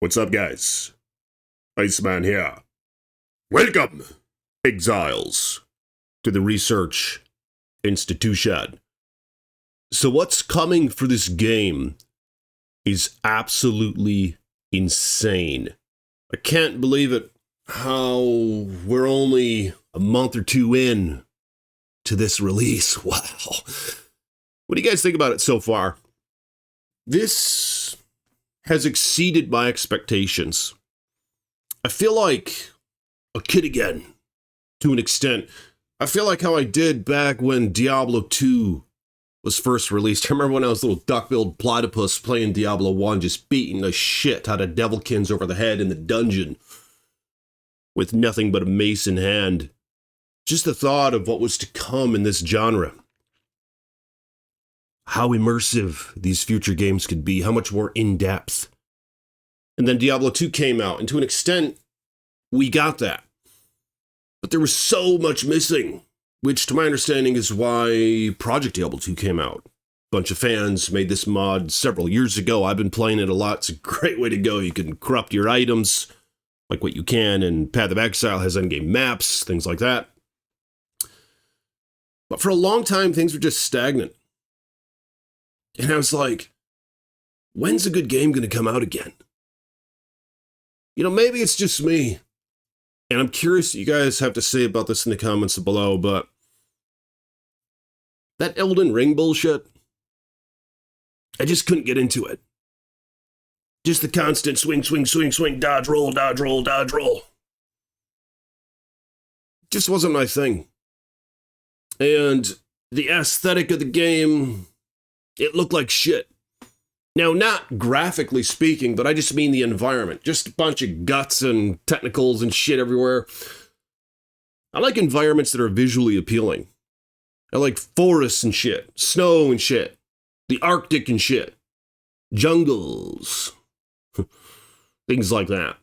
What's up, guys? Iceman here. Welcome, exiles, to the research institution. So what's coming for this game is absolutely insane. I can't believe it, how we're only a month or two in to this release. Wow. What do you guys think about it so far? This has exceeded my expectations. I feel like a kid again, to an extent. I feel like how I did back when Diablo 2 was first released. I remember when I was a little duck-billed platypus playing Diablo 1, just beating the shit out of devilkins over the head in the dungeon with nothing but a mace in hand. Just the thought of what was to come in this genre. How immersive these future games could be, how much more in-depth. And then Diablo 2 came out, and to an extent, we got that. But there was so much missing, which to my understanding is why Project Diablo 2 came out. A bunch of fans made this mod several years ago. I've been playing it a lot. It's a great way to go. You can corrupt your items, like what you can, and Path of Exile has endgame maps, things like that. But for a long time, things were just stagnant. And I was like, when's a good game going to come out again? You know, maybe it's just me. And I'm curious what you guys have to say about this in the comments below, but that Elden Ring bullshit, I just couldn't get into it. Just the constant swing, swing, swing, swing, dodge, roll, dodge, roll, dodge, roll. Just wasn't my thing. And the aesthetic of the game, it looked like shit. Now, not graphically speaking, but I just mean the environment. Just a bunch of guts and technicals and shit everywhere. I like environments that are visually appealing. I like forests and shit, snow and shit, the Arctic and shit, jungles, things like that.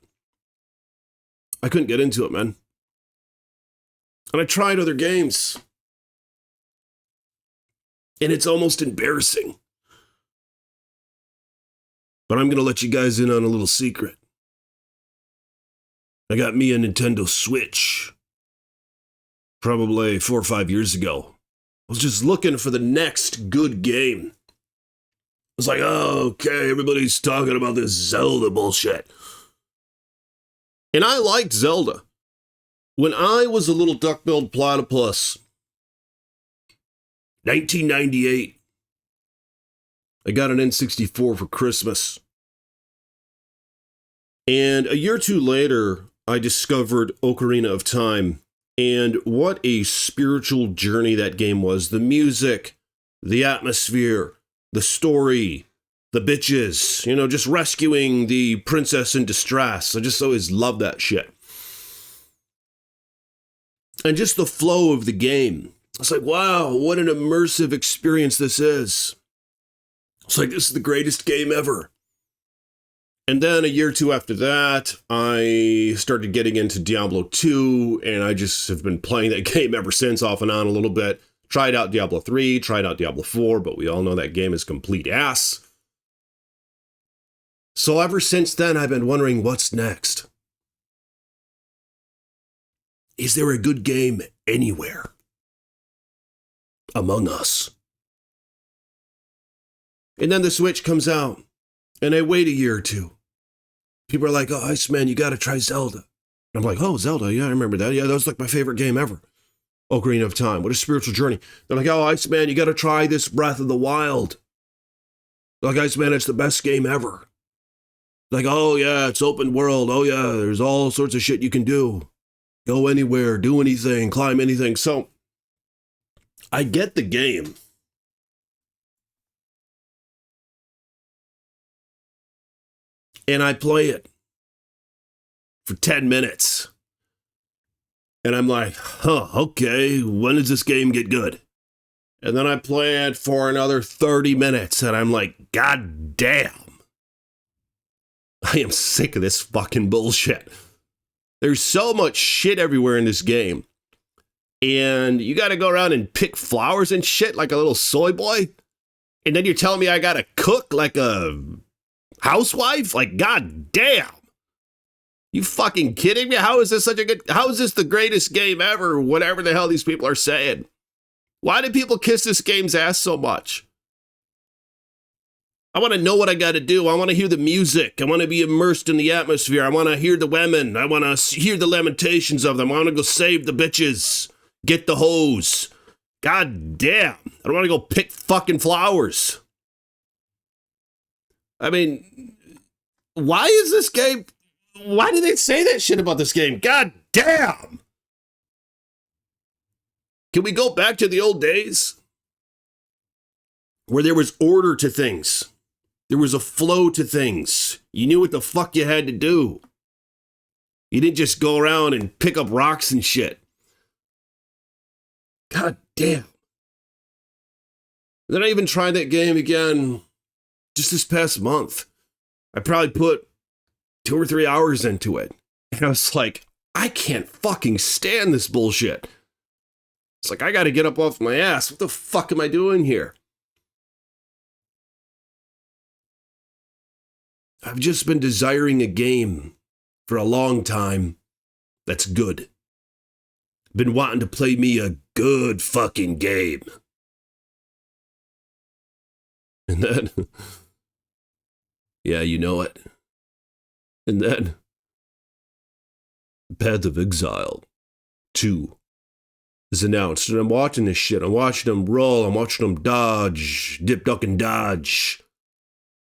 I couldn't get into it, man. And I tried other games. And it's almost embarrassing. But I'm going to let you guys in on a little secret. I got me a Nintendo Switch. Probably 4 or 5 years ago. I was just looking for the next good game. I was like, oh, okay, everybody's talking about this Zelda bullshit. And I liked Zelda. When I was a little duck-billed platypus, 1998. I got an N64 for Christmas. And a year or two later, I discovered Ocarina of Time. And what a spiritual journey that game was. The music, the atmosphere, the story, the bitches, you know, just rescuing the princess in distress. I just always loved that shit. And just the flow of the game. It's like, wow, what an immersive experience this is. It's like, this is the greatest game ever. And then a year or two after that, I started getting into Diablo 2, and I just have been playing that game ever since, off and on a little bit. Tried out Diablo 3, tried out Diablo 4, but we all know that game is complete ass. So ever since then, I've been wondering what's next. Is there a good game anywhere among us? And then the Switch comes out, and I wait a year or two. People are like, oh, Iceman, you gotta try Zelda. And I'm like, oh, Zelda, yeah, I remember that. Yeah, that was like my favorite game ever. Ocarina of Time, what a spiritual journey. They're like, oh, Iceman, you gotta try this Breath of the Wild. They're like, Iceman, it's the best game ever. Like, oh, yeah, it's open world. Oh, yeah, there's all sorts of shit you can do. Go anywhere, do anything, climb anything. So, I get the game. And I play it for 10 minutes. And I'm like, huh, okay, when does this game get good? And then I play it for another 30 minutes, and I'm like, God damn. I am sick of this fucking bullshit. There's so much shit everywhere in this game. And you gotta go around and pick flowers and shit like a little soy boy? And then you're telling me I gotta cook like a housewife? Like, god damn. You fucking kidding me? How is this the greatest game ever? Whatever the hell these people are saying. Why do people kiss this game's ass so much? I want to know what I got to do. I want to hear the music. I want to be immersed in the atmosphere. I want to hear the women. I want to hear the lamentations of them. I want to go save the bitches. Get the hose. God damn. I don't want to go pick fucking flowers. I mean, why is this game... Why do they say that shit about this game? God damn! Can we go back to the old days? Where there was order to things. There was a flow to things. You knew what the fuck you had to do. You didn't just go around and pick up rocks and shit. God damn. Then I even tried that game again just this past month. I probably put 2 or 3 hours into it. And I was like, I can't fucking stand this bullshit. It's like, I gotta get up off my ass. What the fuck am I doing here? I've just been desiring a game for a long time that's good. Been wanting to play me a good fucking game. And then, yeah, you know it. And then, Path of Exile 2 is announced. And I'm watching this shit. I'm watching them roll. I'm watching them dodge. Dip, duck, and dodge.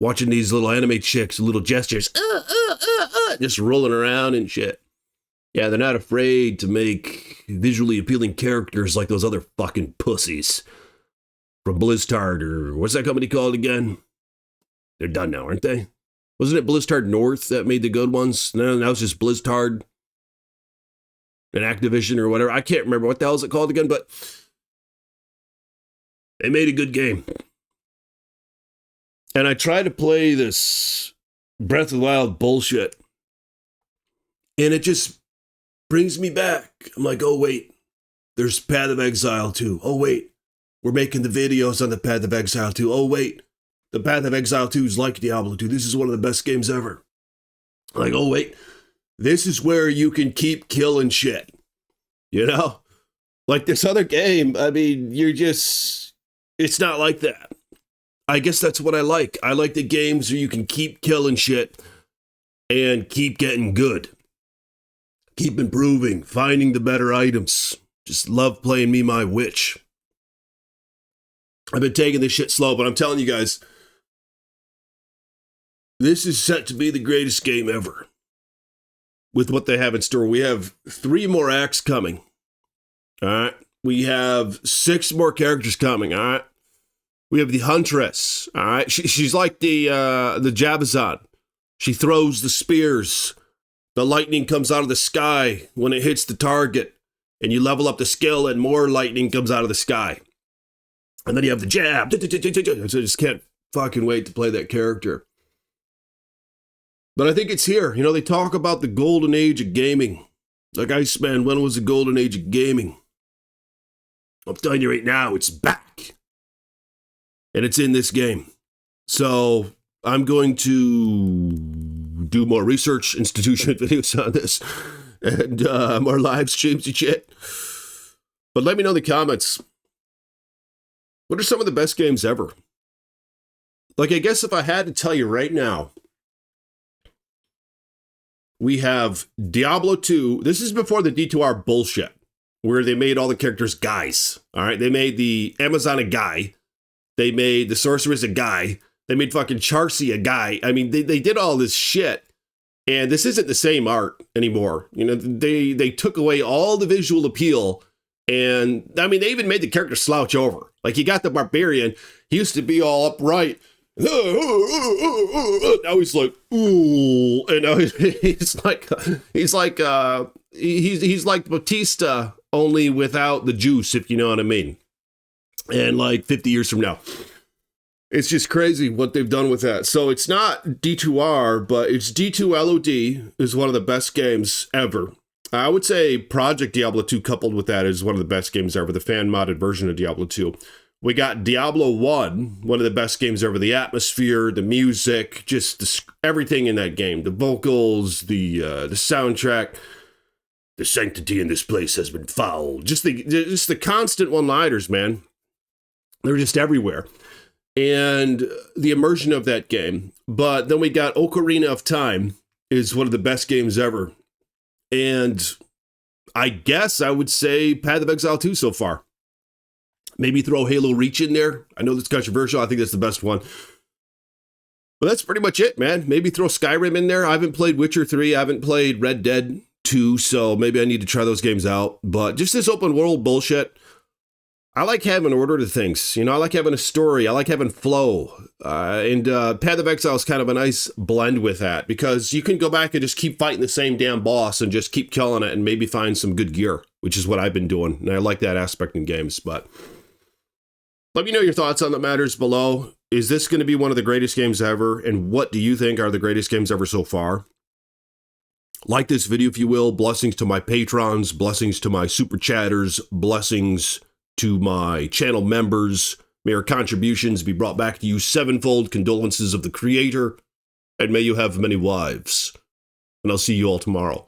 Watching these little anime chicks, little gestures. Just rolling around and shit. Yeah, they're not afraid to make visually appealing characters like those other fucking pussies. From Blizzard, or what's that company called again? They're done now, aren't they? Wasn't it Blizzard North that made the good ones? No, now it's just Blizzard and Activision or whatever. I can't remember what the hell is it called again, but they made a good game. And I try to play this Breath of the Wild bullshit, and it just brings me back. I'm like, oh wait, there's Path of Exile 2. Oh wait, we're making the videos on the Path of Exile 2. Oh wait. The Path of Exile 2 is like Diablo 2. This is one of the best games ever. Like, oh, wait. This is where you can keep killing shit. You know? Like this other game, I mean, it's not like that. I guess that's what I like. I like the games where you can keep killing shit and keep getting good. Keep improving, finding the better items. Just love playing me my witch. I've been taking this shit slow, but I'm telling you guys, this is set to be the greatest game ever. With what they have in store. We have 3 more acts coming. All right. We have 6 more characters coming. All right. We have the Huntress. All right. She's like the Jabazon. She throws the spears. The lightning comes out of the sky when it hits the target. And you level up the skill and more lightning comes out of the sky. And then you have the jab. So I just can't fucking wait to play that character. But I think it's here. You know, they talk about the golden age of gaming. Like, Iceman, when was the golden age of gaming? I'm telling you right now, it's back. And it's in this game. So I'm going to do more research, institution videos on this. And more live streams and shit. But let me know in the comments. What are some of the best games ever? Like, I guess if I had to tell you right now, we have Diablo 2. This is before the D2R bullshit, where they made all the characters guys. All right, they made the Amazon a guy. They made the Sorceress a guy. They made fucking Charcy a guy. I mean, they did all this shit, and this isn't the same art anymore. You know, they took away all the visual appeal, and I mean, they even made the character slouch over. Like, you got the Barbarian. He used to be all upright. Now he's like, ooh, and now he's like Batista, only without the juice, if you know what I mean. And like 50 years from now, it's just crazy what they've done with that. So it's not D2R, but it's D2LOD is one of the best games ever. I would say Project Diablo 2 coupled with that is one of the best games ever. The fan modded version of Diablo 2. We got Diablo 1, one of the best games ever. The atmosphere, the music, just everything in that game. The vocals, the soundtrack. The sanctity in this place has been fouled. Just the constant one-liners, man. They're just everywhere. And the immersion of that game. But then we got Ocarina of Time is one of the best games ever. And I guess I would say Path of Exile 2 so far. Maybe throw Halo Reach in there. I know that's controversial. I think that's the best one. But that's pretty much it, man. Maybe throw Skyrim in there. I haven't played Witcher 3. I haven't played Red Dead 2, so maybe I need to try those games out. But just this open world bullshit, I like having order to things. You know, I like having a story. I like having flow. And Path of Exile is kind of a nice blend with that because you can go back and just keep fighting the same damn boss and just keep killing it and maybe find some good gear, which is what I've been doing. And I like that aspect in games. But let me know your thoughts on the matters below. Is this going to be one of the greatest games ever? And what do you think are the greatest games ever so far? Like this video, if you will. Blessings to my patrons, blessings to my super chatters, blessings to my channel members. May your contributions be brought back to you sevenfold. Condolences of the creator. And may you have many wives. And I'll see you all tomorrow.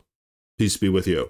Peace be with you.